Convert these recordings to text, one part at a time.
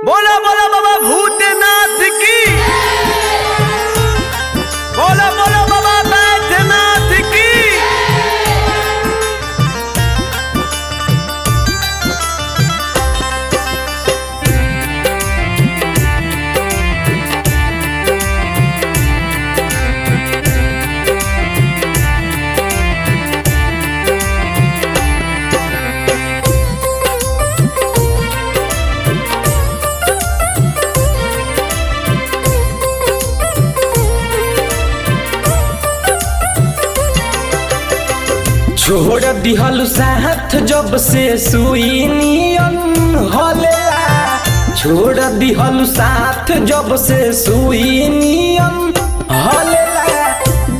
बोला बोला बाबा भूतनाथ की। बोला बोला बाबा बैद्यनाथ की। छोड़ दिहल साथ जब से सुई नियन हलेला। छोड़ दिहल साथ जब से सुई नियन हलेला।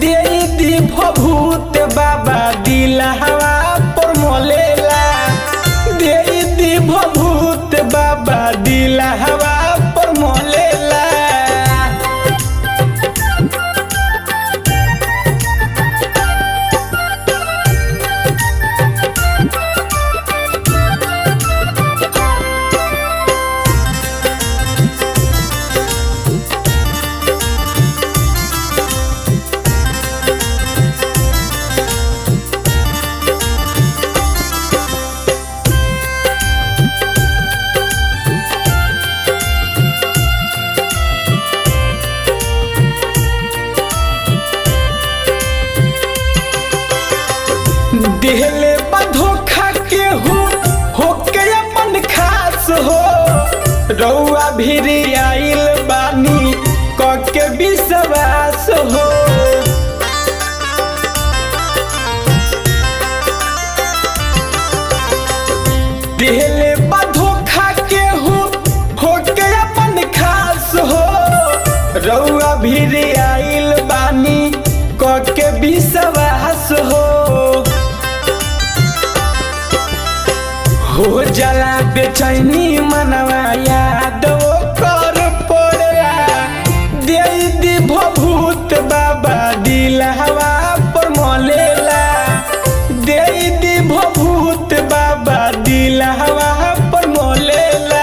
दे दी भभूत बाबा दिलहवा पर मोलेला। दे दी भभूत बाबा दिलहवा पर मोलेला। देहले धोखा के हो के अपन खास हो। रउआ भिरी आइल बानी के विश्वास हो। देहले धोखा के हो के अपन खास हो। रउआ भिरी आइल बानी के विश्वास हो जला बेचैनी मनवा याद कर पड़ला। दे दी भभूत बाबा दिलहवा पर मोलेला। दे दी भभूत बाबा दिलहवा पर मोलेला।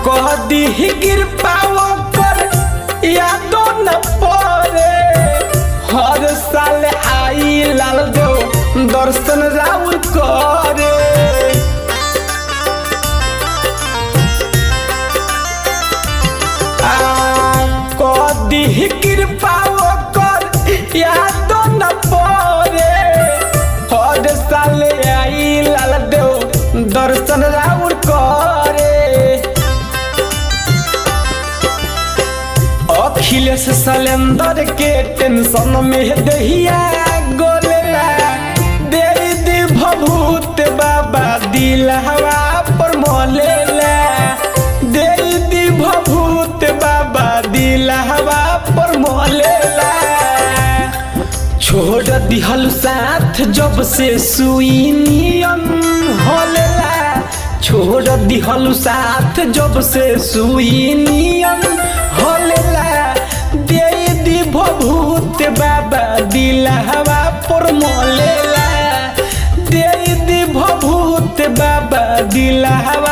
कह दी गिर पाओ पर यादो न पड़े। हर साल आई लाल दो दर्शन राउर करे। कह दी गिर पाओ कर यादो न पड़े। हर साल आई लाल दो दर्शन राउर करे। अखिलेश सलेंदर के टेंशन में दहिया गोलेला। दे दी भभूत बाबा दिलहवा पर मोलेला। दे दी भभूत बाबा दिलहवा पर मोलेला। छोड़ दिहल साथ जब से सुई नियन होलेला। छोड़ दिहल साथ जब से सुई नियन होलेला। दे दी भभूत बाबा दिलहवा पर मोलेला। दे दी भभूत बाबा दिलहवा